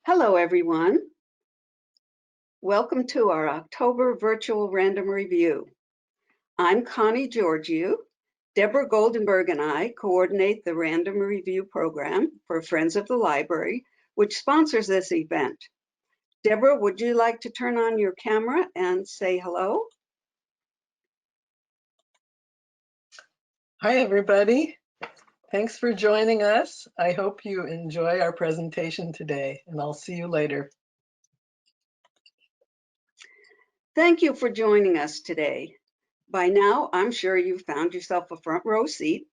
Hello, everyone. Welcome to our October virtual random review. I'm Connie Georgiou. Deborah Goldenberg and I coordinate the random review program for Friends of the Library, which sponsors this event. Deborah, would you like to turn on your camera and say hello? Hi, everybody. Thanks for joining us. I hope you enjoy our presentation today, and I'll see you later. Thank you for joining us today. By now, I'm sure you've found yourself a front row seat.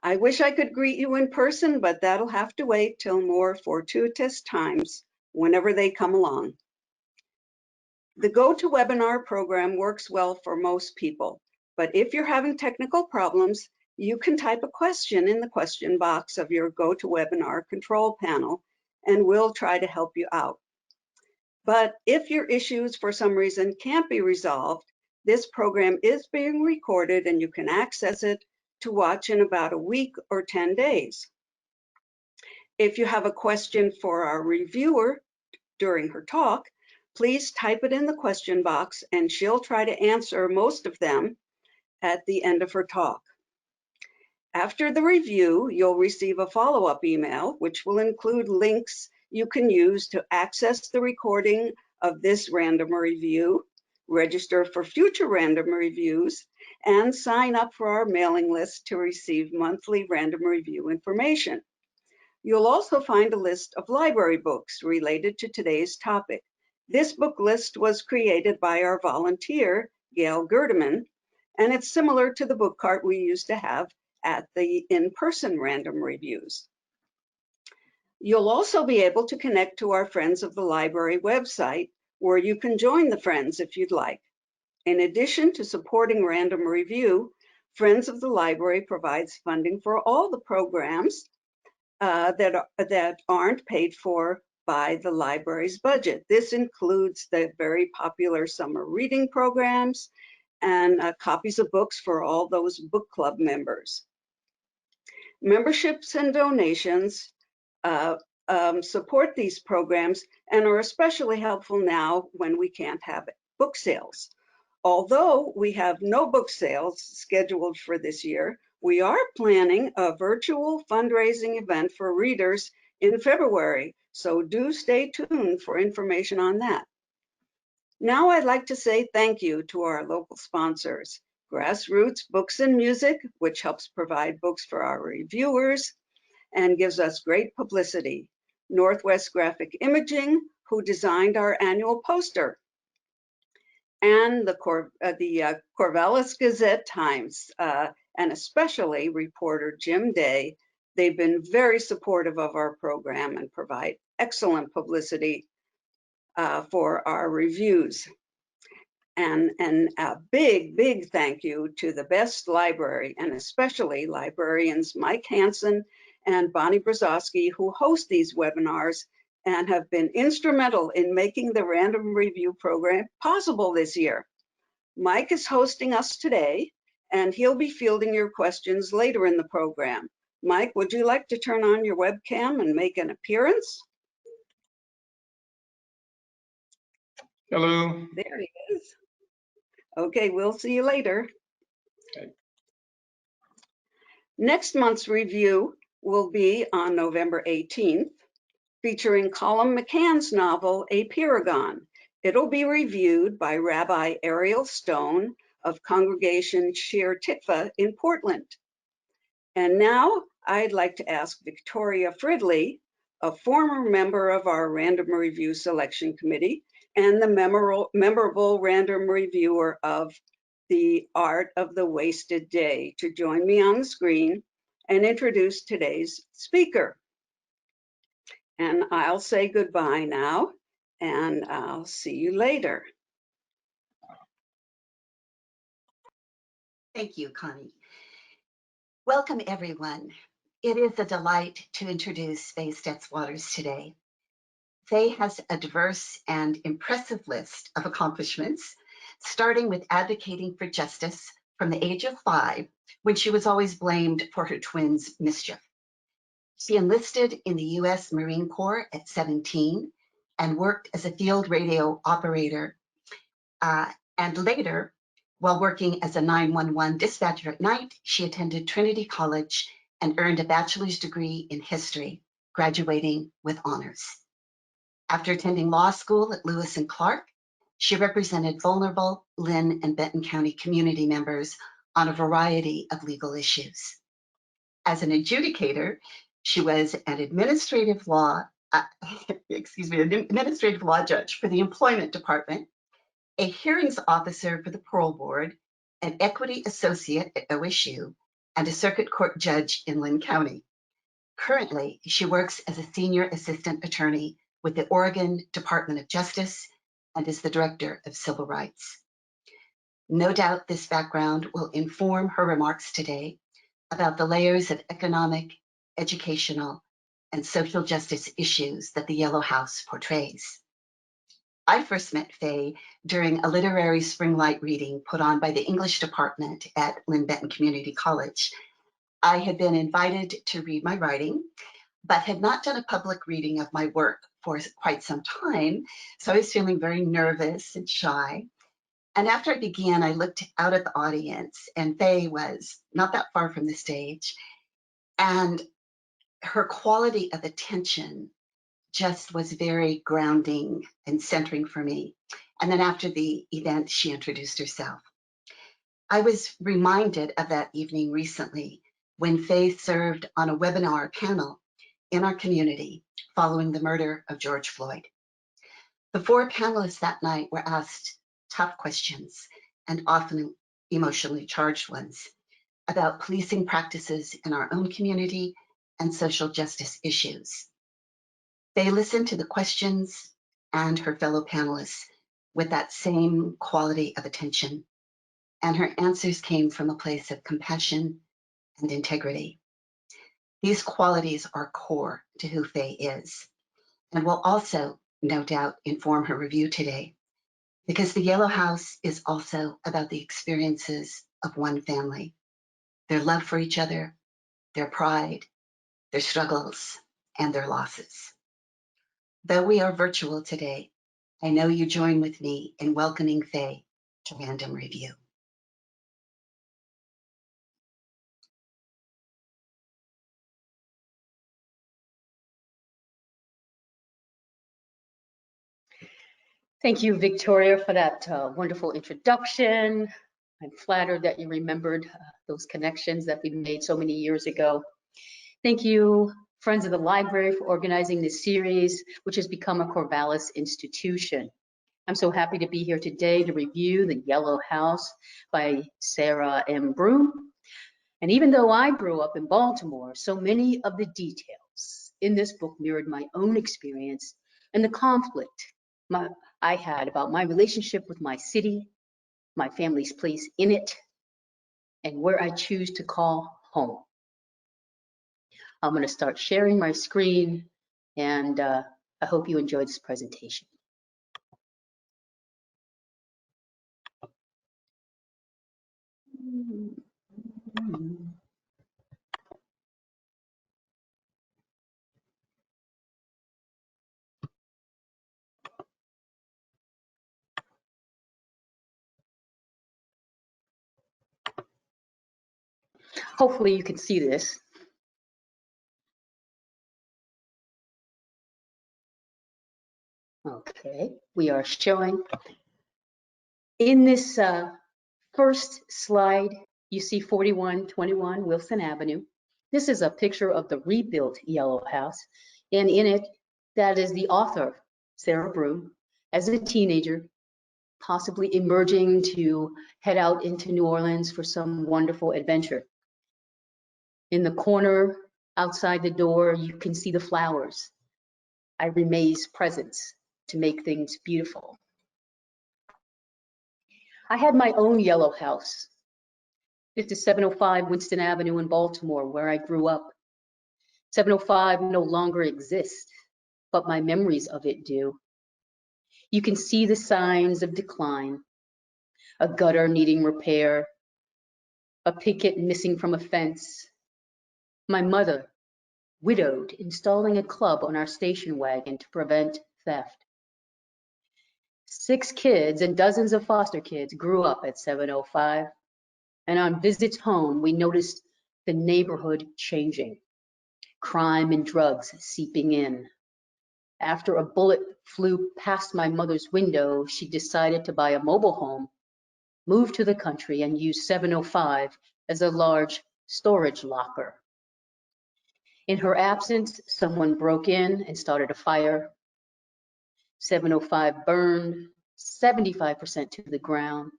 I wish I could greet you in person, but that'll have to wait till more fortuitous times, whenever they come along. The GoToWebinar program works well for most people, but if you're having technical problems, you can type a question in the question box of your GoToWebinar control panel, and we'll try to help you out. But if your issues for some reason can't be resolved, this program is being recorded and you can access it to watch in about a week or 10 days. If you have a question for our reviewer during her talk, please type it in the question box and she'll try to answer most of them at the end of her talk. After the review, you'll receive a follow-up email, which will include links you can use to access the recording of this random review, register for future random reviews, and sign up for our mailing list to receive monthly random review information. You'll also find a list of library books related to today's topic. This book list was created by our volunteer, Gail Gerdeman, and it's similar to the book cart we used to have at the in-person random reviews. You'll also be able to connect to our Friends of the Library website, where you can join the Friends if you'd like. In addition to supporting random review, Friends of the Library provides funding for all the programs that aren't paid for by the library's budget. This includes the very popular summer reading programs and copies of books for all those book club members. Memberships and donations support these programs and are especially helpful now when we can't have book sales. Although we have no book sales scheduled for this year, we are planning a virtual fundraising event for readers in February, so do stay tuned for information on that. Now I'd like to say thank you to our local sponsors, Grassroots Books and Music, which helps provide books for our reviewers and gives us great publicity, Northwest Graphic Imaging, who designed our annual poster, and the Corvallis Gazette-Times, and especially reporter Jim Day. They've been very supportive of our program and provide excellent publicity for our reviews. And a big thank you to the Best Library, and especially librarians Mike Hansen and Bonnie Brzozowski, who host these webinars and have been instrumental in making the random review program possible this year. Mike is hosting us today, and he'll be fielding your questions later in the program. Mike, would you like to turn on your webcam and make an appearance? Hello. There he is. Okay, we'll see you later. Okay. Next month's review will be on November 18th, featuring Colum McCann's novel, A Paragon. It'll be reviewed by Rabbi Ariel Stone of Congregation Shir Tikva in Portland. And now I'd like to ask Victoria Fridley, a former member of our Random Review Selection Committee and the memorable random reviewer of The Art of the Wasted Day, to join me on the screen and introduce today's speaker. And I'll say goodbye now, and I'll see you later. Thank you, Connie. Welcome, everyone. It is a delight to introduce Faye Stetz-Waters today. Faye has a diverse and impressive list of accomplishments, starting with advocating for justice from the age of 5, when she was always blamed for her twins' mischief. She enlisted in the U.S. Marine Corps at 17 and worked as a field radio operator. And later, while working as a 911 dispatcher at night, she attended Trinity College and earned a bachelor's degree in history, graduating with honors. After attending law school at Lewis and Clark, she represented vulnerable Lynn and Benton County community members on a variety of legal issues. As an adjudicator, she was an administrative law judge for the Employment Department, a hearings officer for the Parole Board, an equity associate at OSU, and a circuit court judge in Lynn County. Currently, she works as a senior assistant attorney with the Oregon Department of Justice and is the director of civil rights. No doubt this background will inform her remarks today about the layers of economic, educational, and social justice issues that the Yellow House portrays. I first met Faye during a literary spring light reading put on by the English department at Lynn Benton Community College. I had been invited to read my writing, but had not done a public reading of my work for quite some time, so I was feeling very nervous and shy. And after I began, I looked out at the audience, and Faye was not that far from the stage, and her quality of attention just was very grounding and centering for me. And then after the event, she introduced herself. I was reminded of that evening recently when Faye served on a webinar panel in our community following the murder of George Floyd. The 4 panelists that night were asked tough questions, and often emotionally charged ones, about policing practices in our own community and social justice issues. They listened to the questions and her fellow panelists with that same quality of attention, and her answers came from a place of compassion and integrity. These qualities are core to who Faye is, and will also, no doubt, inform her review today, because the Yellow House is also about the experiences of one family, their love for each other, their pride, their struggles, and their losses. Though we are virtual today, I know you join with me in welcoming Faye to Random Review. Thank you, Victoria, for that wonderful introduction. I'm flattered that you remembered those connections that we made so many years ago. Thank you, Friends of the Library, for organizing this series, which has become a Corvallis institution. I'm so happy to be here today to review The Yellow House by Sarah M. Broom. And even though I grew up in Baltimore, so many of the details in this book mirrored my own experience and the conflict I had about my relationship with my city, my family's place in it, and where I choose to call home. I'm going to start sharing my screen, and I hope you enjoy this presentation. Hopefully you can see this. Okay, we are showing. In this first slide, you see 4121 Wilson Avenue. This is a picture of the rebuilt Yellow House, and in it, that is the author, Sarah Broom, as a teenager, possibly emerging to head out into New Orleans for some wonderful adventure. In the corner outside the door, you can see the flowers, Irene May's presence to make things beautiful. I had my own Yellow House, 5705 Winston Avenue in Baltimore, where I grew up. 705 no longer exists, but my memories of it do. You can see the signs of decline, a gutter needing repair, a picket missing from a fence, my mother widowed, installing a club on our station wagon to prevent theft. 6 kids and dozens of foster kids grew up at 705, and on visits home, we noticed the neighborhood changing, crime and drugs seeping in. After a bullet flew past my mother's window, she decided to buy a mobile home, move to the country, and use 705 as a large storage locker. In her absence, someone broke in and started a fire. 705 burned 75% to the ground.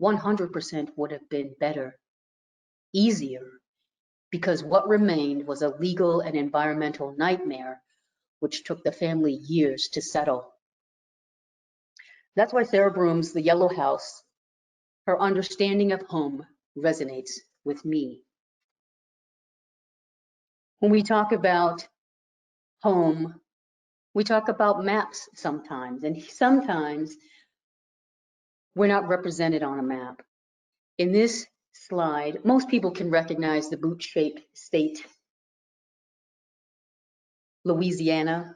100% would have been better, easier, because what remained was a legal and environmental nightmare, which took the family years to settle. That's why Sarah Broom's The Yellow House, her understanding of home, resonates with me. When we talk about home, we talk about maps sometimes, and sometimes we're not represented on a map. In this slide, most people can recognize the boot-shaped state, Louisiana,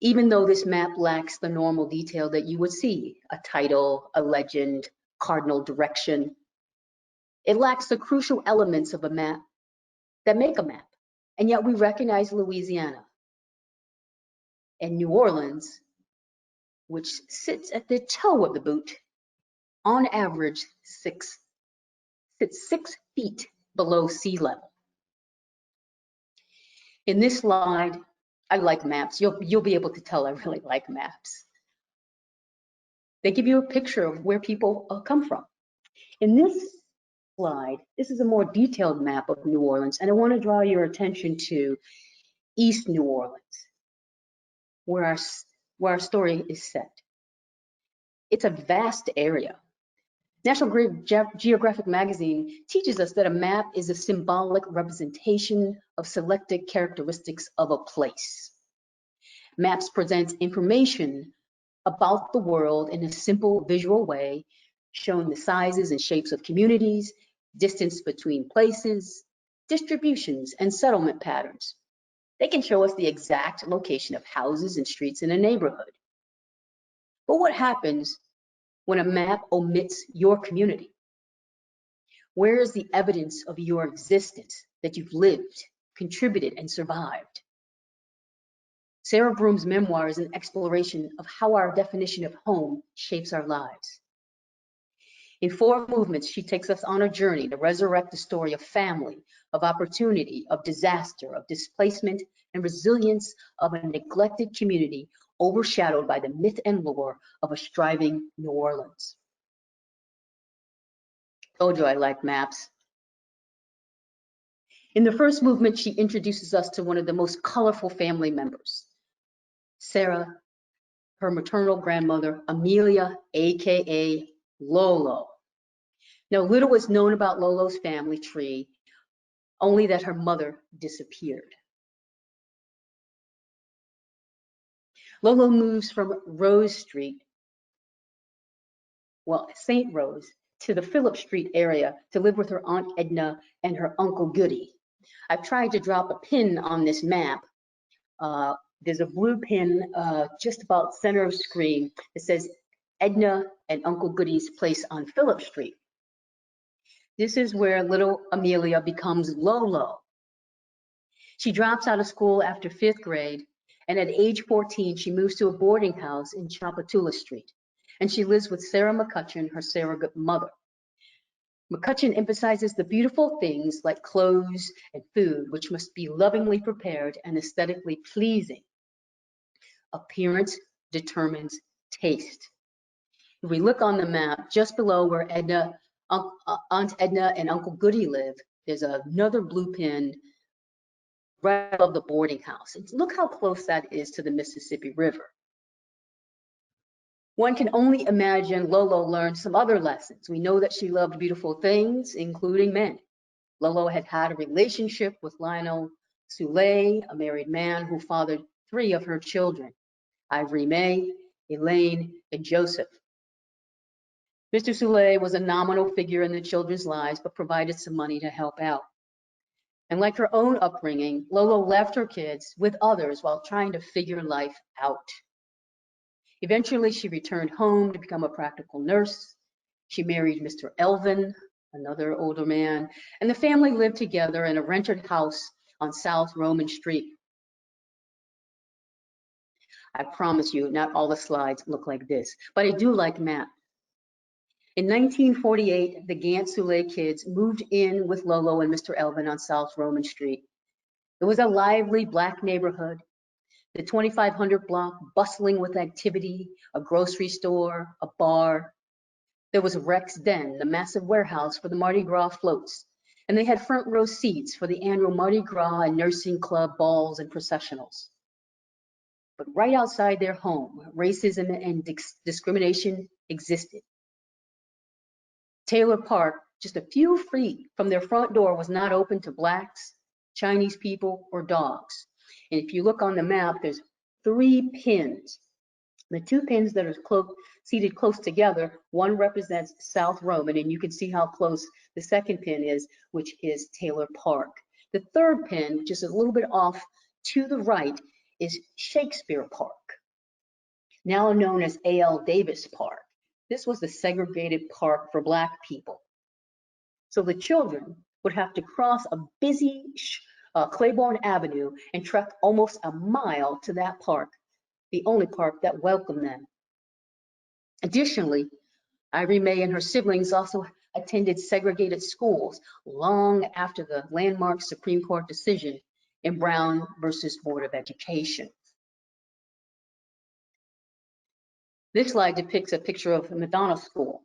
even though this map lacks the normal detail that you would see, a title, a legend, cardinal direction. It lacks the crucial elements of a map that make a map, and yet we recognize Louisiana. And New Orleans, which sits at the toe of the boot, on average sits 6 feet below sea level. In this slide, I like maps. You'll be able to tell I really like maps. They give you a picture of where people come from. In this slide, this is a more detailed map of New Orleans, and I want to draw your attention to East New Orleans, where our story is set. It's a vast area. National Geographic Magazine teaches us that a map is a symbolic representation of selected characteristics of a place. Maps present information about the world in a simple visual way, showing the sizes and shapes of communities, distance between places, distributions, and settlement patterns. They can show us the exact location of houses and streets in a neighborhood. But what happens when a map omits your community? Where is the evidence of your existence, that you've lived, contributed, and survived? Sarah Broom's memoir is an exploration of how our definition of home shapes our lives. In 4 movements, she takes us on a journey to resurrect the story of family, of opportunity, of disaster, of displacement, and resilience of a neglected community overshadowed by the myth and lore of a striving New Orleans. Told you I like maps. In the first movement, she introduces us to one of the most colorful family members, Sarah, her maternal grandmother, Amelia, AKA Lolo. Now, little is known about Lolo's family tree, only that her mother disappeared. Lolo moves from Rose Street, well, St. Rose, to the Phillip Street area to live with her Aunt Edna and her Uncle Goody. I've tried to drop a pin on this map. There's a blue pin just about center of screen that says Edna and Uncle Goody's place on Phillip Street. This is where little Amelia becomes Lolo. She drops out of school after 5th grade, and at age 14, she moves to a boarding house in Chapatula Street, and she lives with Sarah McCutcheon, her surrogate mother. McCutcheon emphasizes the beautiful things like clothes and food, which must be lovingly prepared and aesthetically pleasing. Appearance determines taste. If we look on the map, just below where Aunt Edna and Uncle Goody live, there's another blue pin right above the boarding house. And look how close that is to the Mississippi River. One can only imagine Lolo learned some other lessons. We know that she loved beautiful things, including men. Lolo had had a relationship with Lionel Soule, a married man who fathered 3 of her children, Ivory May, Elaine, and Joseph. Mr. Soule was a nominal figure in the children's lives, but provided some money to help out. And like her own upbringing, Lolo left her kids with others while trying to figure life out. Eventually, she returned home to become a practical nurse. She married Mr. Elvin, another older man, and the family lived together in a rented house on South Roman Street. I promise you, not all the slides look like this, but I do like maps. In 1948, the Gant-Soulé kids moved in with Lolo and Mr. Elvin on South Roman Street. It was a lively Black neighborhood, the 2500 block bustling with activity, a grocery store, a bar. There was Rex Den, the massive warehouse for the Mardi Gras floats, and they had front row seats for the annual Mardi Gras and nursing club balls and processionals. But right outside their home, racism and discrimination existed. Taylor Park, just a few feet from their front door, was not open to Blacks, Chinese people, or dogs. And if you look on the map, there's 3 pins. The 2 pins that are seated close together, one represents South Roman, and you can see how close the second pin is, which is Taylor Park. The third pin, which is a little bit off to the right, is Shakespeare Park, now known as A.L. Davis Park. This was the segregated park for Black people. So the children would have to cross a busy Claiborne Avenue and trek almost a mile to that park, the only park that welcomed them. Additionally, Ivory May and her siblings also attended segregated schools long after the landmark Supreme Court decision in Brown versus Board of Education. This slide depicts a picture of McDonough School.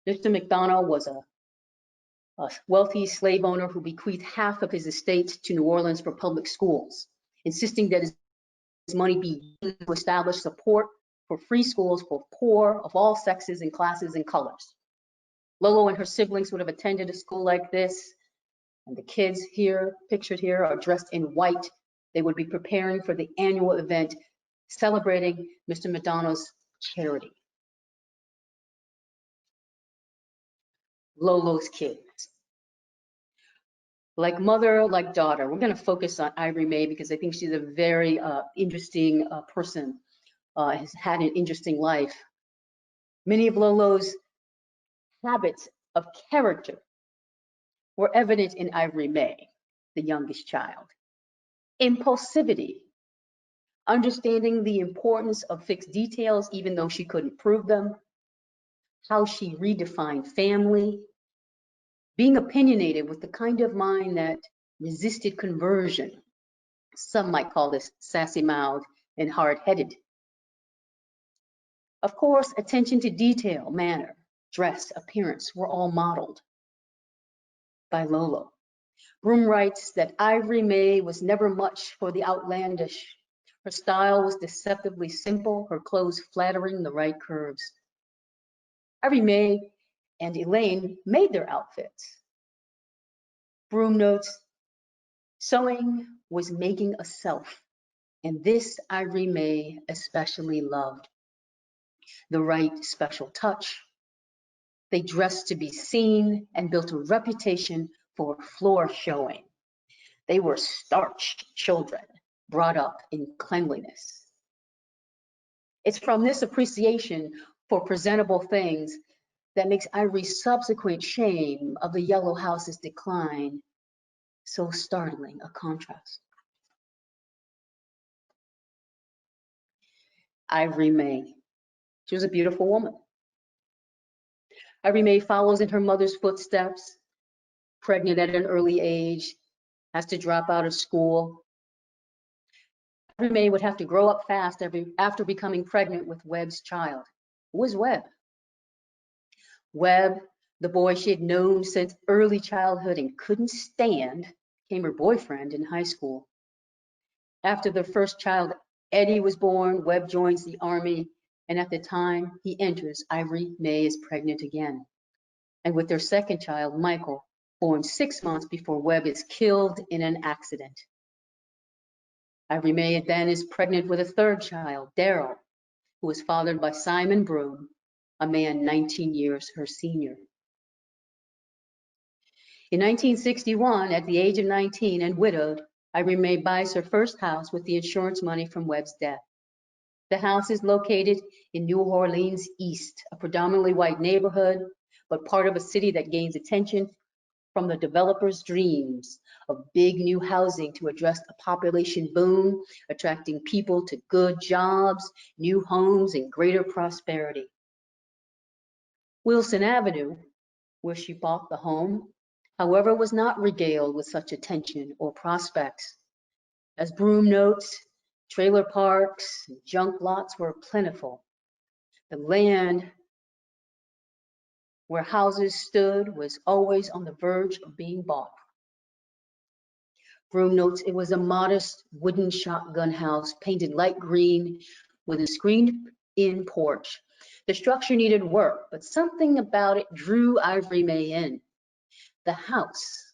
Mr. McDonough was a wealthy slave owner who bequeathed half of his estate to New Orleans for public schools, insisting that his money be used to establish support for free schools for poor of all sexes and classes and colors. Lolo and her siblings would have attended a school like this, and the kids here, pictured here, are dressed in white. They would be preparing for the annual event celebrating Mr. McDonough's charity. Lolo's kids. Like mother, like daughter. We're going to focus on Ivory May because I think she's a very interesting person, has had an interesting life. Many of Lolo's habits of character were evident in Ivory May, the youngest child. Impulsivity, understanding the importance of fixed details even though she couldn't prove them, how she redefined family, being opinionated with the kind of mind that resisted conversion. Some might call this sassy-mouthed and hard-headed. Of course, attention to detail, manner, dress, appearance were all modeled by Lolo. Broom writes that Ivory May was never much for the outlandish. Her style was deceptively simple, her clothes flattering the right curves. Ivory May and Elaine made their outfits. Broom notes, sewing was making a self, and this Ivory May especially loved. The right special touch. They dressed to be seen and built a reputation for floor showing. They were starched children, brought up in cleanliness. It's from this appreciation for presentable things that makes Ivory's subsequent shame of the Yellow House's decline so startling a contrast. Ivory May. She was a beautiful woman. Ivory May follows in her mother's footsteps, pregnant at an early age, has to drop out of school. Ivory May would have to grow up fast after becoming pregnant with Webb's child. Who was Webb? Webb, the boy she had known since early childhood and couldn't stand, became her boyfriend in high school. After their first child, Eddie, was born, Webb joins the Army, and at the time he enters, Ivory May is pregnant again. And with their second child, Michael, born 6 months before Webb is killed in an accident. Ivory May then is pregnant with a third child, Daryl, who was fathered by Simon Broom, a man 19 years her senior. In 1961, at the age of 19 and widowed, Irene May buys her first house with the insurance money from Webb's death. The house is located in New Orleans East, a predominantly white neighborhood, but part of a city that gains attention from the developers' dreams of big new housing to address a population boom, attracting people to good jobs, new homes, and greater prosperity. Wilson Avenue, where she bought the home, however, was not regaled with such attention or prospects. As Broome notes, trailer parks and junk lots were plentiful. The land where houses stood was always on the verge of being bought. Broome notes it was a modest wooden shotgun house painted light green with a screened-in porch. The structure needed work, but something about it drew Ivory May in. The house,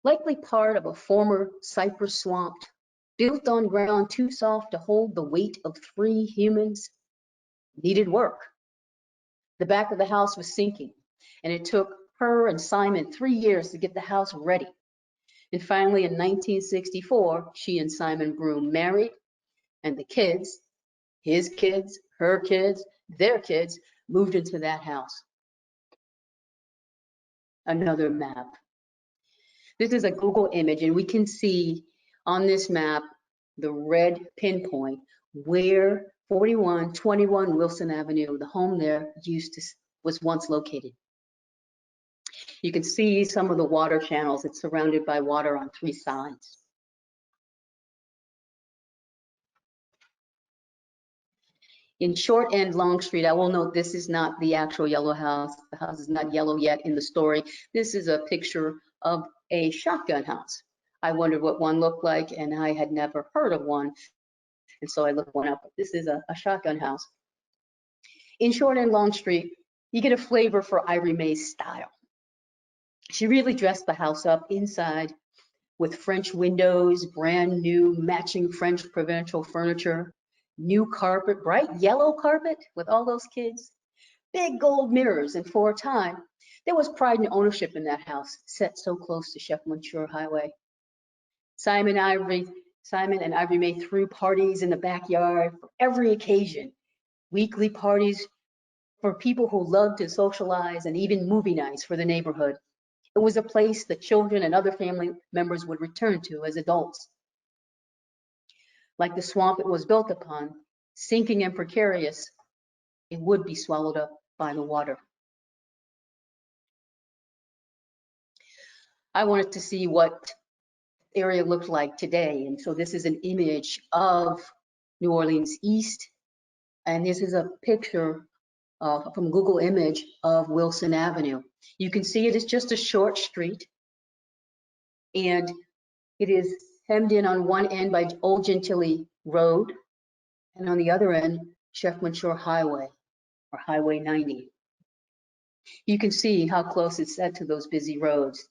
likely part of a former cypress swamp, built on ground too soft to hold the weight of 3 humans, needed work. The back of the house was sinking, and it took her and Simon 3 years to get the house ready. And finally, in 1964, she and Simon Broome married, and the kids, his kids, her kids, their kids, moved into that house. Another map. This is a Google image, and we can see on this map the red pinpoint where 4121 Wilson Avenue, the home there, was once located. You can see some of the water channels. It's surrounded by water on 3 sides. In Short and Long Street, I will note this is not the actual yellow house. The house is not yellow yet in the story. This is a picture of a shotgun house. I wondered what one looked like, and I had never heard of one. And so I looked one up. This is a shotgun house. In Short and Long Street, you get a flavor for Ivory May's style. She really dressed the house up inside with French windows, brand new matching French provincial furniture, new carpet, bright yellow carpet with all those kids, big gold mirrors, and for a time, there was pride and ownership in that house, set so close to Chef Monsieur Highway. Simon and Ivory May threw parties in the backyard for every occasion, weekly parties for people who loved to socialize, and even movie nights for the neighborhood. It was a place that children and other family members would return to as adults. Like the swamp it was built upon, sinking and precarious, it would be swallowed up by the water. I wanted to see what area looked like today, and so this is an image of New Orleans East, and this is a picture from Google Image of Wilson Avenue. You can see it is just a short street, and it is hemmed in on one end by Old Gentilly Road, and on the other end, Chef Monsieur Highway, or Highway 90. You can see how close it's set to those busy roads.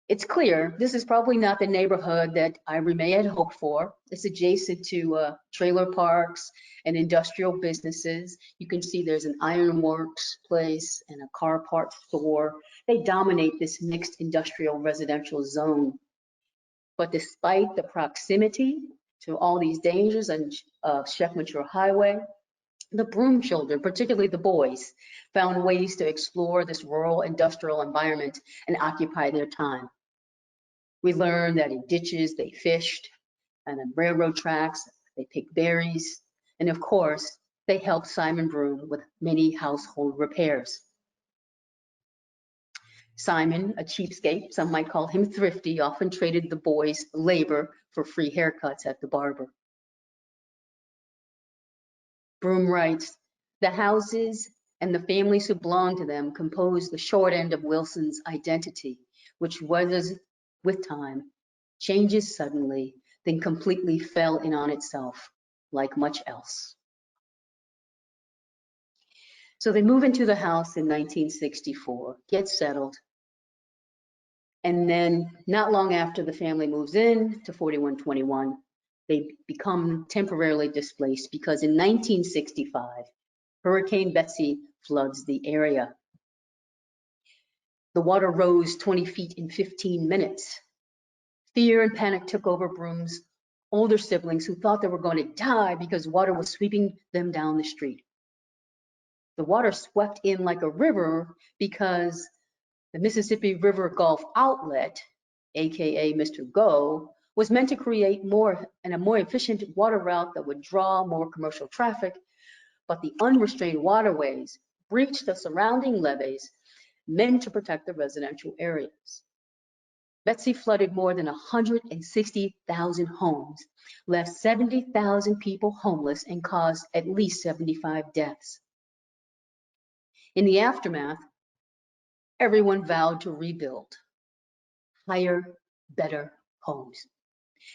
It's clear this is probably not the neighborhood that Ivory May had hoped for. It's adjacent to trailer parks and industrial businesses. You can see there's an ironworks place and a car parts store. They dominate this mixed industrial residential zone. But despite the proximity to all these dangers and Chef Monsieur Highway, the Broome children, particularly the boys, found ways to explore this rural industrial environment and occupy their time. We learned that in ditches they fished, and on railroad tracks they picked berries, and of course they helped Simon Broome with many household repairs. Simon, a cheapskate, some might call him thrifty, often traded the boys' labor for free haircuts at the barber. Broome writes, the houses and the families who belonged to them composed the short end of Wilson's identity, which was, with time, changes suddenly, then completely fell in on itself, like much else. So they move into the house in 1964, get settled, and then not long after the family moves in to 4121, they become temporarily displaced because in 1965, Hurricane Betsy floods the area. The water rose 20 feet in 15 minutes. Fear and panic took over Broom's older siblings who thought they were going to die because water was sweeping them down the street. The water swept in like a river because the Mississippi River Gulf Outlet, AKA Mr. Go, was meant to create a more efficient water route that would draw more commercial traffic, but the unrestrained waterways breached the surrounding levees meant to protect the residential areas. Betsy flooded more than 160,000 homes, left 70,000 people homeless, and caused at least 75 deaths. In the aftermath, everyone vowed to rebuild, higher, better homes.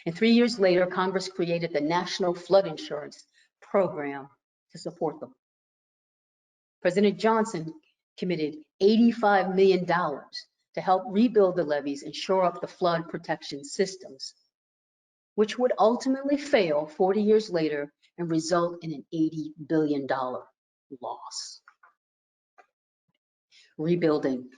And 3 years later, Congress created the National Flood Insurance Program to support them. President Johnson committed $85 million to help rebuild the levees and shore up the flood protection systems, which would ultimately fail 40 years later and result in an $80 billion loss. Rebuilding.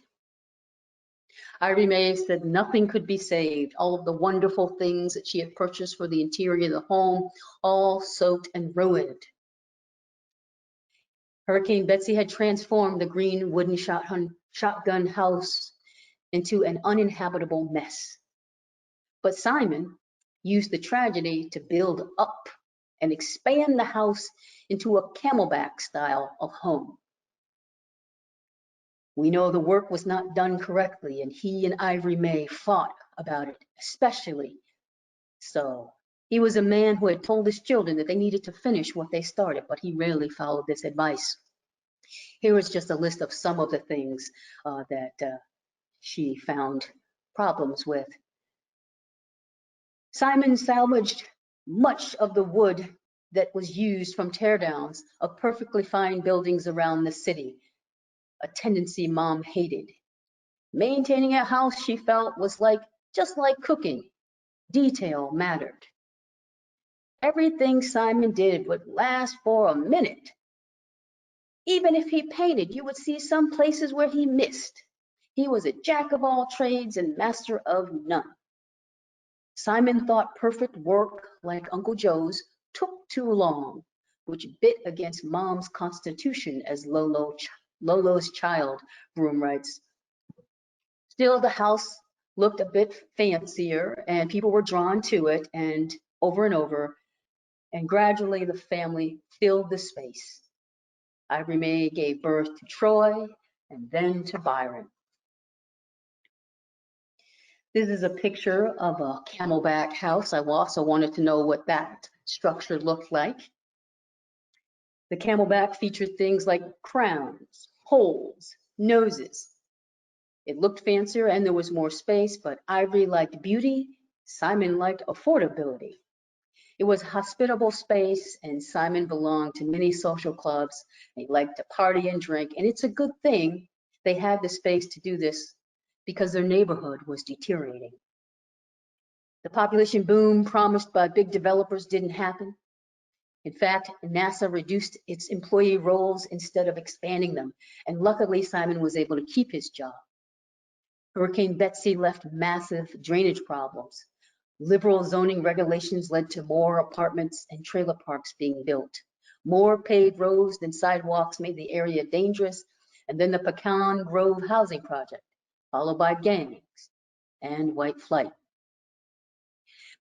Ivory May said nothing could be saved. All of the wonderful things that she had purchased for the interior of the home, all soaked and ruined. Hurricane Betsy had transformed the green wooden shotgun house into an uninhabitable mess. But Simon used the tragedy to build up and expand the house into a camelback style of home. We know the work was not done correctly, and he and Ivory May fought about it, especially so. He was a man who had told his children that they needed to finish what they started, but he rarely followed this advice. Here is just a list of some of the things that she found problems with. Simon salvaged much of the wood that was used from teardowns of perfectly fine buildings around the city, a tendency Mom hated. Maintaining a house, she felt, was just like cooking. Detail mattered. Everything Simon did would last for a minute. Even if he painted, you would see some places where he missed. He was a jack of all trades and master of none. Simon thought perfect work, like Uncle Joe's, took too long, which bit against Mom's constitution, as Lolo's child, Broom writes. Still, the house looked a bit fancier and people were drawn to it and over, and gradually the family filled the space. Ivory May gave birth to Troy and then to Byron. This is a picture of a camelback house. I also wanted to know what that structure looked like. The camelback featured things like crowns, holes, noses. It looked fancier and there was more space, but Ivory liked beauty, Simon liked affordability. It was a hospitable space, and Simon belonged to many social clubs. He liked to party and drink, and it's a good thing they had the space to do this because their neighborhood was deteriorating. The population boom promised by big developers didn't happen. In fact, NASA reduced its employee roles instead of expanding them, and luckily Simon was able to keep his job. Hurricane Betsy left massive drainage problems. Liberal zoning regulations led to more apartments and trailer parks being built. More paved roads than sidewalks made the area dangerous, and then the Pecan Grove housing project, followed by gangs and white flight.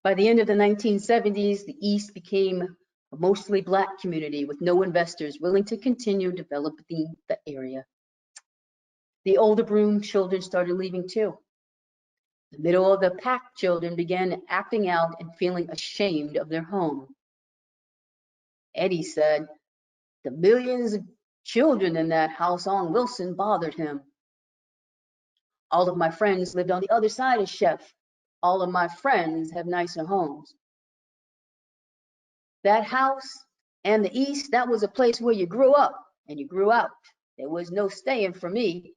By the end of the 1970s, the East became a mostly Black community with no investors willing to continue developing the area. The older Broom children started leaving too. The middle of the pack children began acting out and feeling ashamed of their home. Eddie said, the millions of children in that house on Wilson bothered him. All of my friends lived on the other side of Chef. All of my friends have nicer homes. That house and the East, that was a place where you grew up and you grew out. There was no staying for me.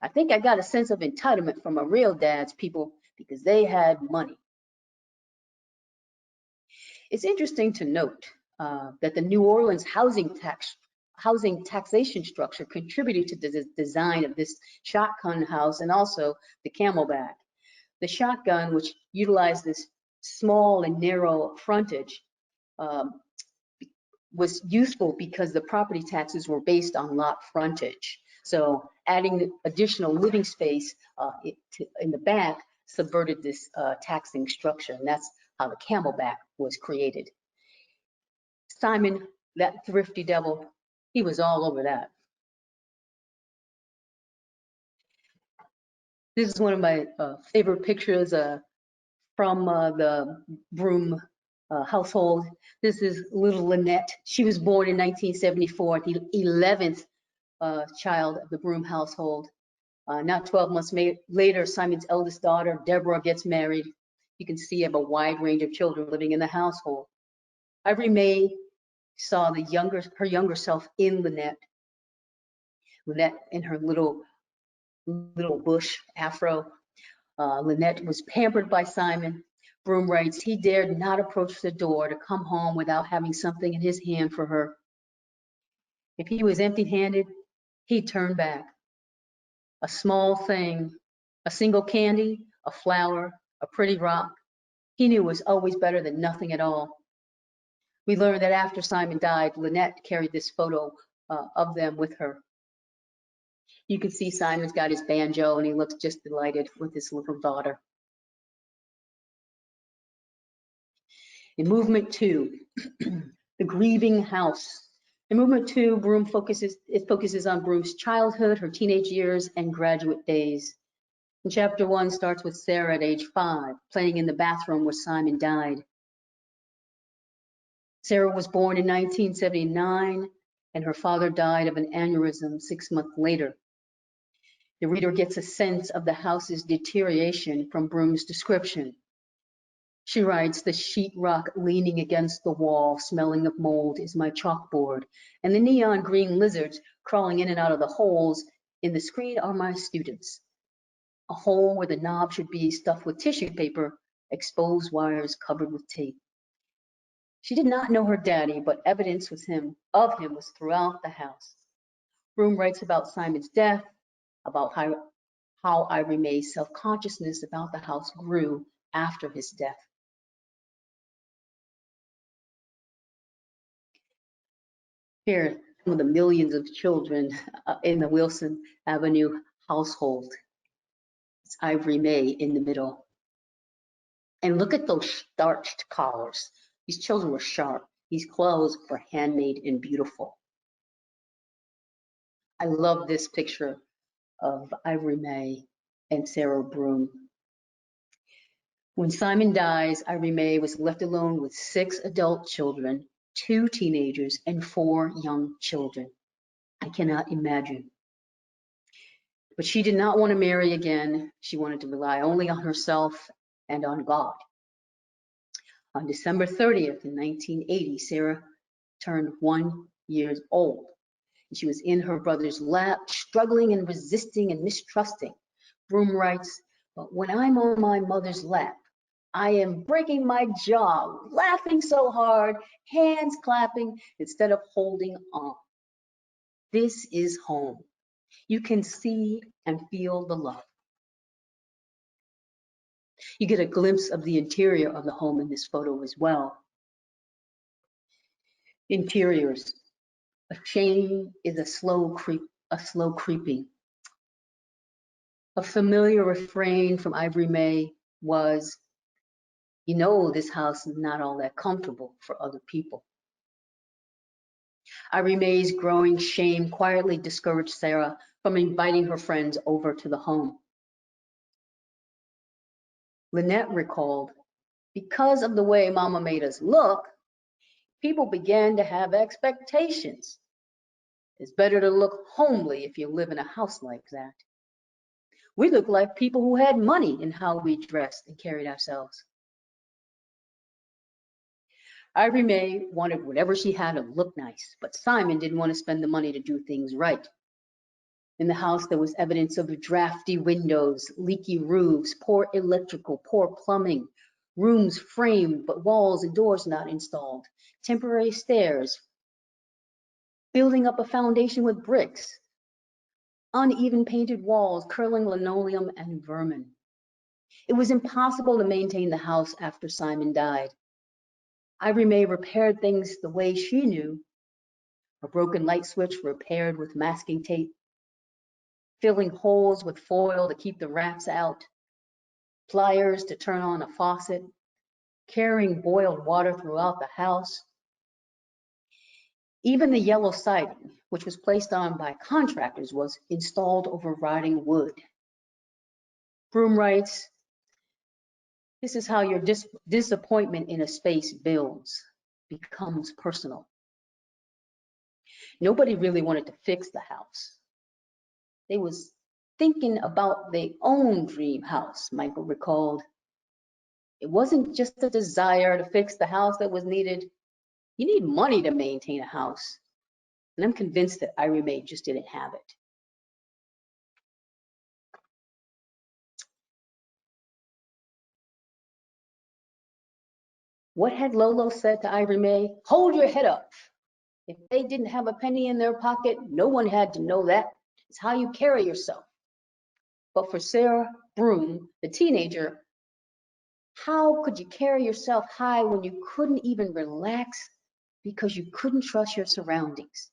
I think I got a sense of entitlement from my real dad's people because they had money. It's interesting to note that the New Orleans housing taxation structure contributed to the design of this shotgun house and also the Camelback. The shotgun, which utilized this small and narrow frontage, was useful because the property taxes were based on lot frontage. So adding additional living space in the back subverted this taxing structure, and that's how the Camelback was created. Simon, that thrifty devil, he was all over that. This is one of my favorite pictures from the Broom household. This is little Lynette. She was born in 1974, the 11th child of the Broom household. Not 12 months later, Simon's eldest daughter, Deborah, gets married. You can see I have a wide range of children living in the household. Ivory May saw her younger self in Lynette. Lynette in her little bush afro. Lynette was pampered by Simon. Broom writes, he dared not approach the door to come home without having something in his hand for her. If he was empty-handed, he'd turn back. A small thing, a single candy, a flower, a pretty rock, he knew was always better than nothing at all. We learned that after Simon died, Lynette carried this photo of them with her. You can see Simon's got his banjo and he looks just delighted with his little daughter. In movement 2, the grieving house. In movement 2, Broom focuses on Broom's childhood, her teenage years, and graduate days. And chapter 1 starts with Sarah at age 5, playing in the bathroom where Simon died. Sarah was born in 1979, and her father died of an aneurysm 6 months later. The reader gets a sense of the house's deterioration from Broom's description. She writes, the sheetrock leaning against the wall, smelling of mold, is my chalkboard, and the neon green lizards crawling in and out of the holes in the screen are my students. A hole where the knob should be stuffed with tissue paper, exposed wires covered with tape. She did not know her daddy, but evidence of him was throughout the house. Broom writes about Simon's death, about how Ivory May's self-consciousness about the house grew after his death. Here, some of the millions of children in the Wilson Avenue household. It's Ivory May in the middle. And look at those starched collars. These children were sharp. These clothes were handmade and beautiful. I love this picture of Ivory May and Sarah Broom. When Simon dies, Ivory May was left alone with 6 adult children, 2 teenagers, and 4 young children. I cannot imagine. But she did not want to marry again. She wanted to rely only on herself and on God. On December 30th in 1980, Sarah turned 1 year old. She was in her brother's lap, struggling and resisting and mistrusting. Broom writes, but when I'm on my mother's lap, I am breaking my jaw, laughing so hard, hands clapping instead of holding on. This is home. You can see and feel the love. You get a glimpse of the interior of the home in this photo as well. Interiors. A change is a slow creeping. A familiar refrain from Ivory May was, you know, this house is not all that comfortable for other people. Ivory May's growing shame quietly discouraged Sarah from inviting her friends over to the home. Lynette recalled, because of the way Mama made us look, people began to have expectations. It's better to look homely if you live in a house like that. We look like people who had money in how we dressed and carried ourselves. Ivory May wanted whatever she had to look nice, but Simon didn't want to spend the money to do things right. In the house, there was evidence of drafty windows, leaky roofs, poor electrical, poor plumbing, rooms framed but walls and doors not installed, temporary stairs, building up a foundation with bricks, uneven painted walls, curling linoleum, and vermin. It was impossible to maintain the house after Simon died. Ivory May repaired things the way she knew. A broken light switch repaired with masking tape, filling holes with foil to keep the rats out, pliers to turn on a faucet, carrying boiled water throughout the house. Even the yellow siding, which was placed on by contractors, was installed over rotting wood. Broom writes, "This is how your disappointment in a space builds, becomes personal." Nobody really wanted to fix the house. They was thinking about their own dream house, Michael recalled. It wasn't just a desire to fix the house that was needed. You need money to maintain a house. And I'm convinced that Ivory May just didn't have it. What had Lolo said to Ivory May? Hold your head up. If they didn't have a penny in their pocket, no one had to know that. It's how you carry yourself. But for Sarah Broom, the teenager, how could you carry yourself high when you couldn't even relax because you couldn't trust your surroundings,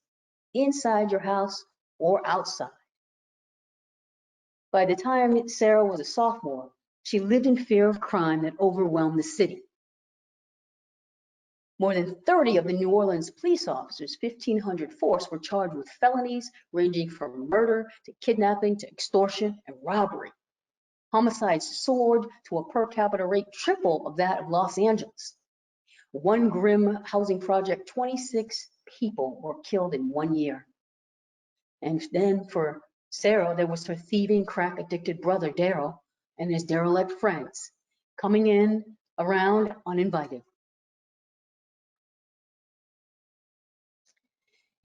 inside your house or outside? By the time Sarah was a sophomore, she lived in fear of crime that overwhelmed the city. More than 30 of the New Orleans police officers, 1,500 force, were charged with felonies ranging from murder to kidnapping to extortion and robbery. Homicides soared to a per capita rate triple of that of Los Angeles. One grim housing project, 26 people were killed in 1 year. And then for Sarah, there was her thieving, crack-addicted brother, Daryl, and his derelict friends, coming in around uninvited.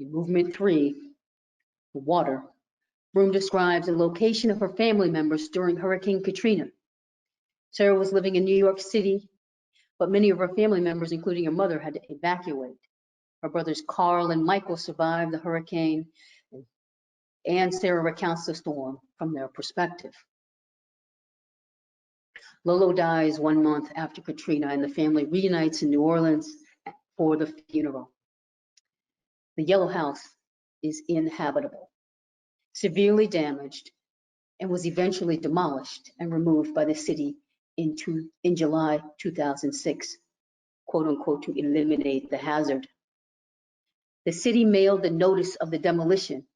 In movement 3, water, Broom describes the location of her family members during Hurricane Katrina. Sarah was living in New York City, but many of her family members, including her mother, had to evacuate. Her brothers Carl and Michael survived the hurricane, and Sarah recounts the storm from their perspective. Lolo dies 1 month after Katrina, and the family reunites in New Orleans for the funeral. The Yellow House is inhabitable, severely damaged, and was eventually demolished and removed by the city in July 2006, quote unquote, to eliminate the hazard. The city mailed the notice of the demolition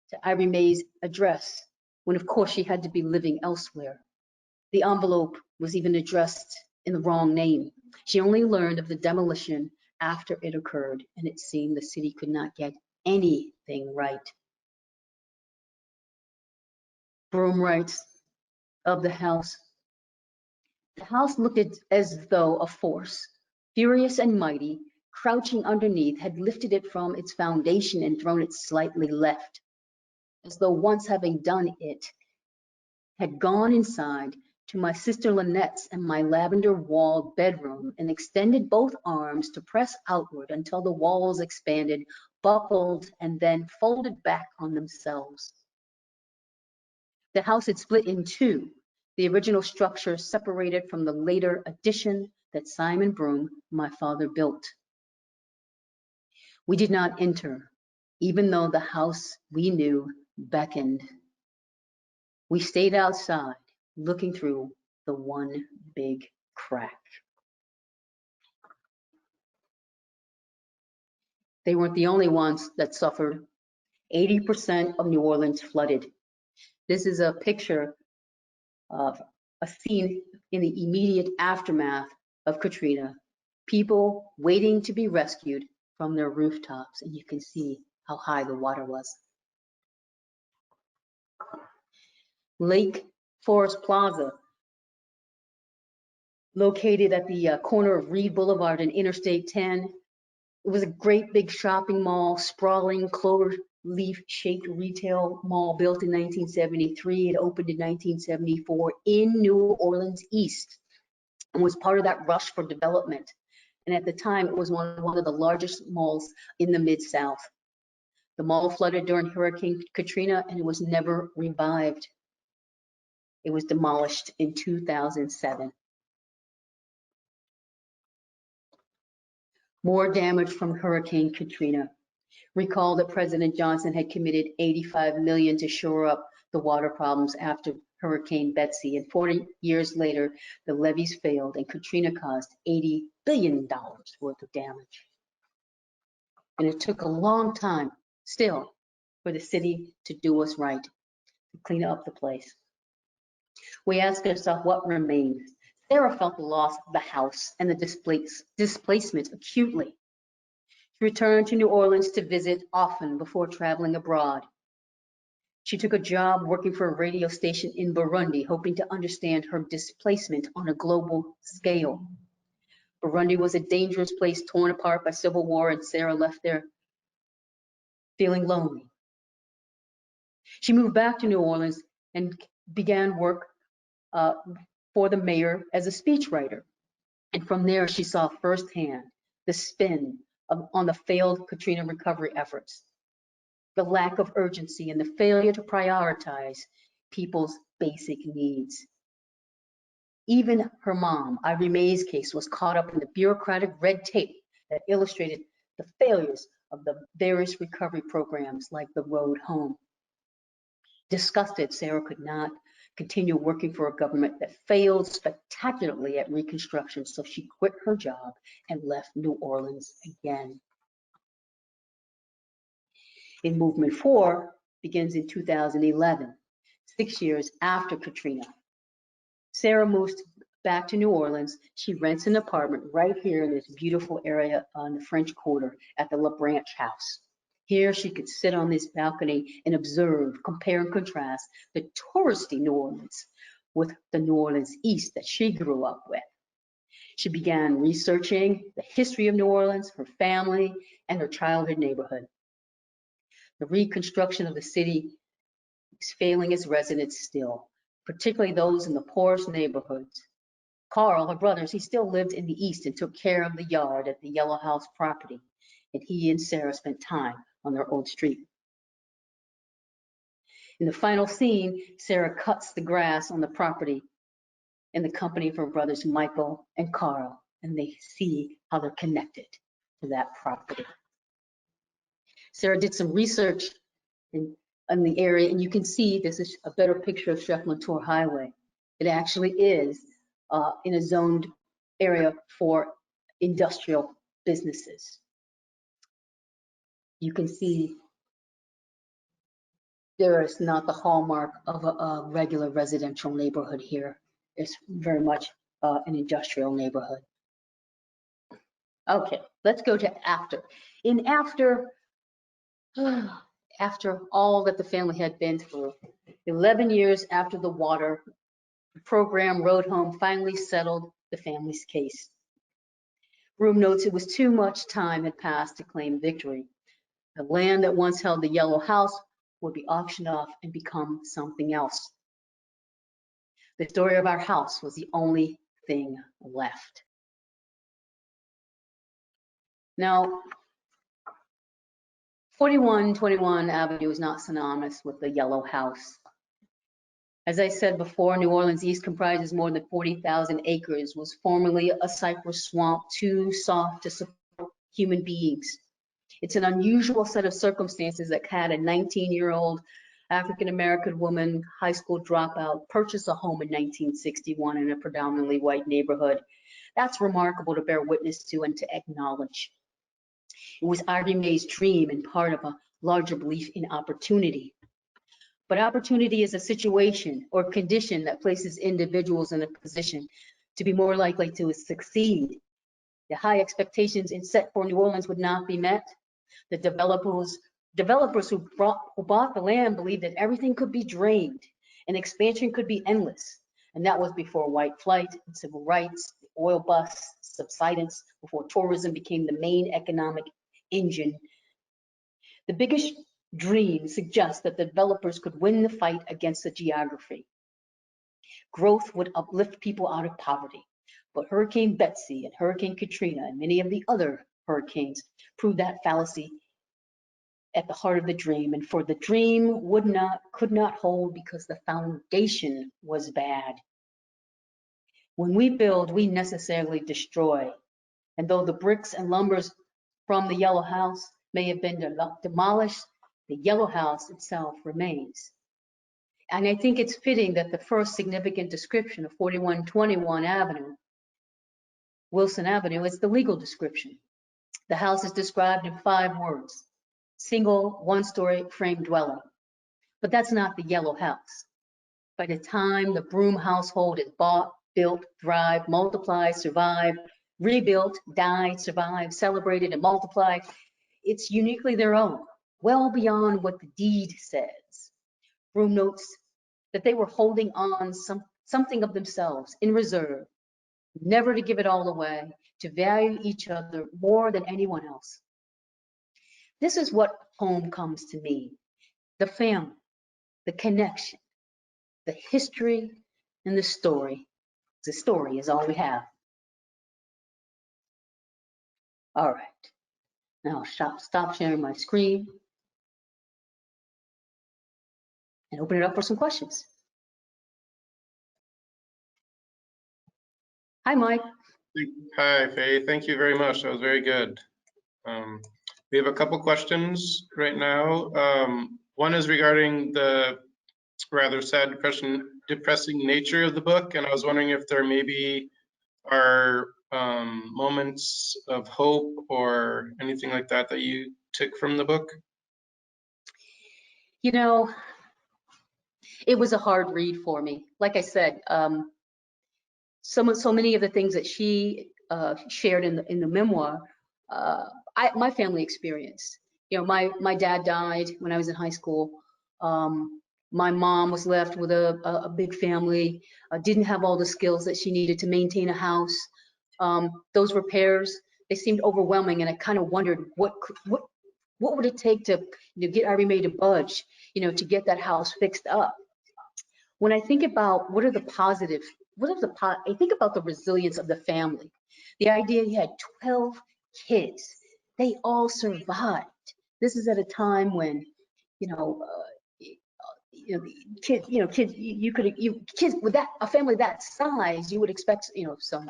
to Ivory May's address, when of course she had to be living elsewhere. The envelope was even addressed in the wrong name. She only learned of the demolition after it occurred, and it seemed the city could not get anything right. Broom writes of the house looked as though a force, furious and mighty, crouching underneath, had lifted it from its foundation and thrown it slightly left, as though once having done it, had gone inside to my sister Lynette's and my lavender-walled bedroom and extended both arms to press outward until the walls expanded, buckled, and then folded back on themselves. The house had split in two, the original structure separated from the later addition that Simon Broom, my father, built. We did not enter, even though the house we knew beckoned. We stayed outside, looking through the one big crack. They weren't the only ones that suffered. 80% of New Orleans flooded. This is a picture of a scene in the immediate aftermath of Katrina. People waiting to be rescued from their rooftops, and you can see how high the water was. Lake Forest Plaza, located at the corner of Reed Boulevard and Interstate 10. It was a great big shopping mall, sprawling clover leaf-shaped retail mall built in 1973. It opened in 1974 in New Orleans East and was part of that rush for development. And at the time, it was one of the largest malls in the Mid-South. The mall flooded during Hurricane Katrina and it was never revived. It was demolished in 2007. More damage from Hurricane Katrina. Recall that President Johnson had committed $85 million to shore up the water problems after Hurricane Betsy, and 40 years later, the levees failed and Katrina caused $80 billion worth of damage. And it took a long time still for the city to do what's right, to clean up the place. We asked ourselves what remained. Sarah felt the loss of the house and the displacement acutely. She returned to New Orleans to visit often before traveling abroad. She took a job working for a radio station in Burundi, hoping to understand her displacement on a global scale. Burundi was a dangerous place torn apart by civil war, and Sarah left there feeling lonely. She moved back to New Orleans and began work for the mayor as a speechwriter. And from there, she saw firsthand the spin on the failed Katrina recovery efforts, the lack of urgency and the failure to prioritize people's basic needs. Even her mom, Ivy Mae's case, was caught up in the bureaucratic red tape that illustrated the failures of the various recovery programs like the Road Home. Disgusted, Sarah could not continue working for a government that failed spectacularly at reconstruction, so she quit her job and left New Orleans again. In Movement 4 begins in 2011, 6 years after Katrina. Sarah moves back to New Orleans. She rents an apartment right here in this beautiful area on the French Quarter at the La Branche House. Here she could sit on this balcony and observe, compare and contrast the touristy New Orleans with the New Orleans East that she grew up with. She began researching the history of New Orleans, her family, and her childhood neighborhood. The reconstruction of the city is failing its residents still, particularly those in the poorest neighborhoods. Carl, her brother, he still lived in the East and took care of the yard at the Yellow House property, and he and Sarah spent time on their old street. In the final scene, Sarah cuts the grass on the property in the company of her brothers Michael and Carl, and they see how they're connected to that property. Sarah did some research in the area, and you can see this is a better picture of Chef Latour Highway. It actually is in a zoned area for industrial businesses. You can see there is not the hallmark of a regular residential neighborhood here. It's very much an industrial neighborhood. Okay, let's go to after. After all that the family had been through, 11 years after the water program Road Home finally settled the family's case. Room notes it was too much time had passed to claim victory. The land that once held the Yellow House would be auctioned off and become something else. The story of our house was the only thing left. Now, 4121 Avenue is not synonymous with the Yellow House. As I said before, New Orleans East comprises more than 40,000 acres, was formerly a cypress swamp too soft to support human beings. It's an unusual set of circumstances that had a 19-year-old African-American woman, high school dropout, purchase a home in 1961 in a predominantly white neighborhood. That's remarkable to bear witness to and to acknowledge. It was Ivy Mae's dream and part of a larger belief in opportunity. But opportunity is a situation or condition that places individuals in a position to be more likely to succeed. The high expectations set for New Orleans would not be met. The developers who bought the land believed that everything could be drained and expansion could be endless. And that was before white flight and civil rights, the oil bust, subsidence, before tourism became the main economic engine. The biggest dream suggests that the developers could win the fight against the geography. Growth would uplift people out of poverty. But Hurricane Betsy and Hurricane Katrina and many of the other hurricanes proved that fallacy at the heart of the dream. And for the dream could not hold because the foundation was bad. When we build, we necessarily destroy. And though the bricks and lumbers from the yellow house may have been demolished, the yellow house itself remains. And I think it's fitting that the first significant description of 4121 Avenue, Wilson Avenue, is the legal description. The house is described in 5 words: single, one-story frame dwelling. But that's not the yellow house. By the time the Broom household is bought, built, thrived, multiplied, survived, rebuilt, died, survived, celebrated, and multiplied, it's uniquely their own, well beyond what the deed says. Broom notes that they were holding on something of themselves in reserve, never to give it all away, to value each other more than anyone else. This is what home comes to me: the family, the connection, the history, and the story. The story is all we have. All right, now stop sharing my screen and open it up for some questions. Hi, Mike. Hi, Faye. Thank you very much. That was very good. We have a couple questions right now. One is regarding the rather sad, depressing nature of the book, and I was wondering if there maybe are moments of hope or anything like that that you took from the book. You know, it was a hard read for me. Like I said, so many of the things that she shared in the memoir, my family experienced. You know, my dad died when I was in high school. My mom was left with a big family, didn't have all the skills that she needed to maintain a house. Those repairs, they seemed overwhelming, and I kind of wondered what would it take to get Irene Mae to budge, to get that house fixed up. When I think about I think about the resilience of the family. The idea you had 12 kids, they all survived. This is at a time when, kids with a family that size, you would expect,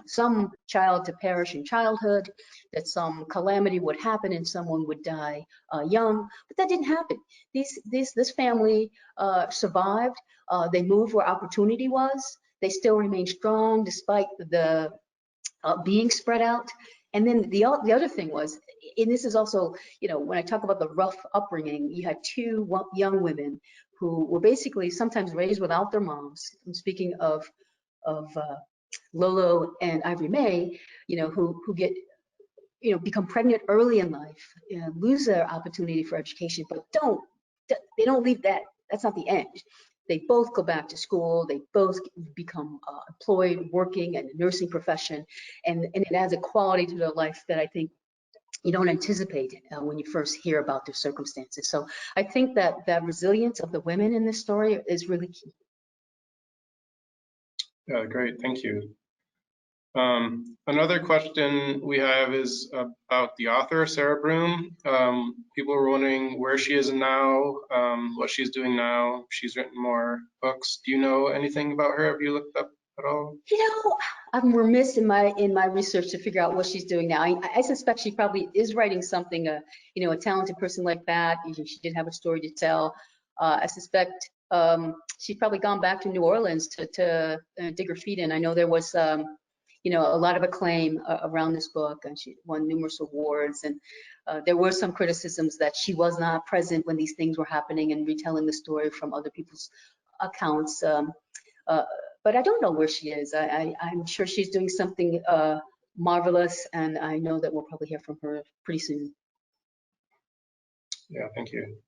some child to perish in childhood, that some calamity would happen and someone would die young, but that didn't happen. This family survived. They moved where opportunity was. They still remained strong despite the being spread out. And then the other thing was, and this is also, when I talk about the rough upbringing, you had 2 young women who were basically sometimes raised without their moms. I'm speaking of Lolo and Irene Mae, who get, become pregnant early in life, lose their opportunity for education, but they don't leave that. That's not the end. They both go back to school. They both become employed, working in the nursing profession, and it adds a quality to their life that I think you don't anticipate when you first hear about their circumstances. So I think that resilience of the women in this story is really key. Yeah, great, thank you. Another question we have is about the author, Sarah Broom. People were wondering where she is now, what she's doing now. She's written more books. Do you know anything about her? Have you looked up at all? I'm remiss in my research to figure out what she's doing now. I suspect she probably is writing something. A talented person like that, she did have a story to tell. I suspect she's probably gone back to New Orleans to dig her feet in. I know there was a lot of acclaim around this book, and she won numerous awards. And there were some criticisms that she was not present when these things were happening and retelling the story from other people's accounts. But I don't know where she is. I'm sure she's doing something marvelous, and I know that we'll probably hear from her pretty soon. Yeah, thank you.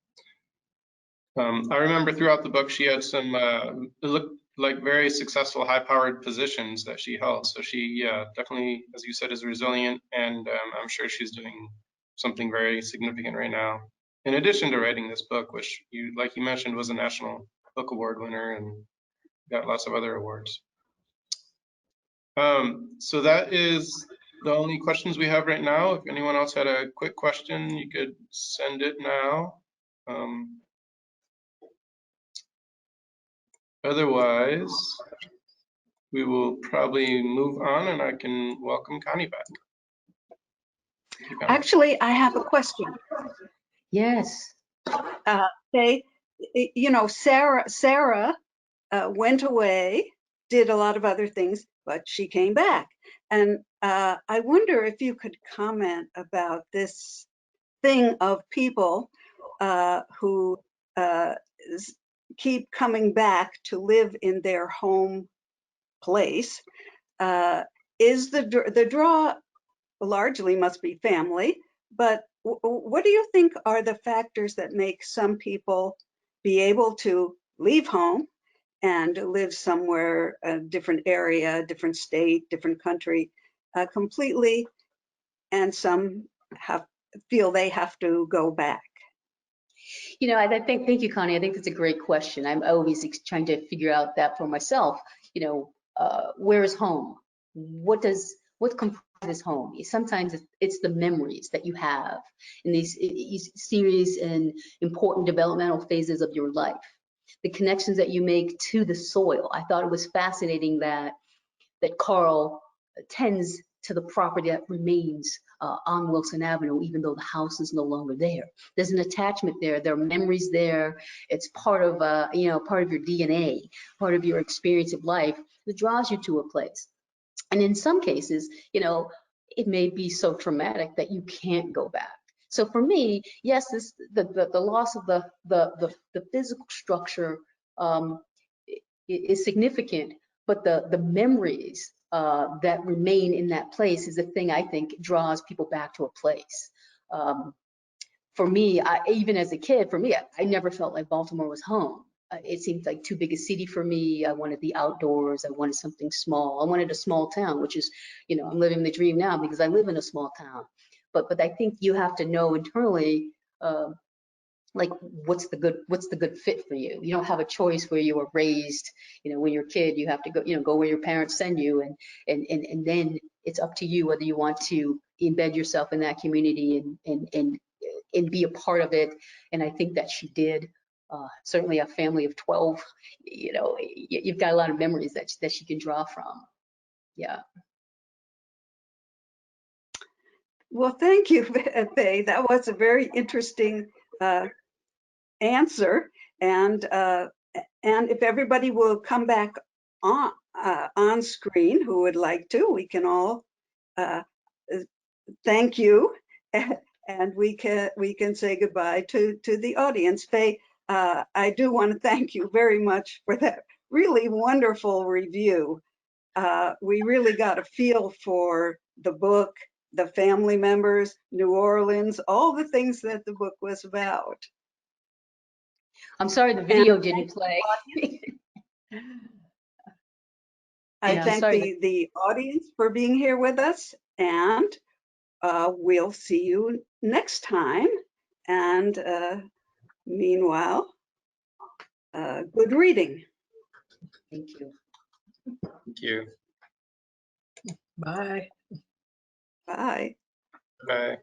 I remember throughout the book she had some, it looked like very successful, high-powered positions that she held. So she definitely, as you said, is resilient, and I'm sure she's doing something very significant right now. In addition to writing this book, which like you mentioned, was a National Book Award winner and got lots of other awards. So that is the only questions we have right now. If anyone else had a quick question, you could send it now. Otherwise, we will probably move on and I can welcome Connie back. Thank you, Connie. Actually, I have a question. Yes. They, you know, Sarah went away, did a lot of other things, but she came back. And I wonder if you could comment about this thing of people who keep coming back to live in their home place. Is the draw largely must be family, but what do you think are the factors that make some people be able to leave home and live somewhere, a different area, different state, different country, completely, and some feel they have to go back? You know, I think, thank you, Connie. I think that's a great question. I'm always trying to figure out that for myself. You know, where is home? What comprises home? Sometimes it's the memories that you have in these serious and important developmental phases of your life. The connections that you make to the soil. I thought it was fascinating that Carl tends to the property that remains on Wilson Avenue, even though the house is no longer there. There's an attachment there. There are memories there. It's part of, you know, part of your DNA, part of your experience of life that draws you to a place. And in some cases, you know, it may be so traumatic that you can't go back. So for me, yes, the loss of the physical structure is significant, but the memories that remain in that place is the thing I think draws people back to a place. For me, even as a kid, I never felt like Baltimore was home. It seemed like too big a city for me. I wanted the outdoors. I wanted something small. I wanted a small town, which is, you know, I'm living the dream now because I live in a small town. But I think you have to know internally, like what's the good fit for you. You don't have a choice where you were raised. You know, when you're a kid, you have to go, you know, go where your parents send you, and then it's up to you whether you want to embed yourself in that community and be a part of it. And I think that she did. Certainly a family of 12, you know, you've got a lot of memories that she can draw from. Yeah. Well, thank you, Faye. That was a very interesting answer. And if everybody will come back on screen, who would like to, we can all thank you, and we can say goodbye to the audience. Faye, I do want to thank you very much for that really wonderful review. We really got a feel for the book, the family members, New Orleans, all the things that the book was about. I'm sorry the video didn't play. I Yeah, thank sorry. the audience for being here with us, and we'll see you next time. And meanwhile, good reading. Thank you. Thank you. Bye. Bye. Bye.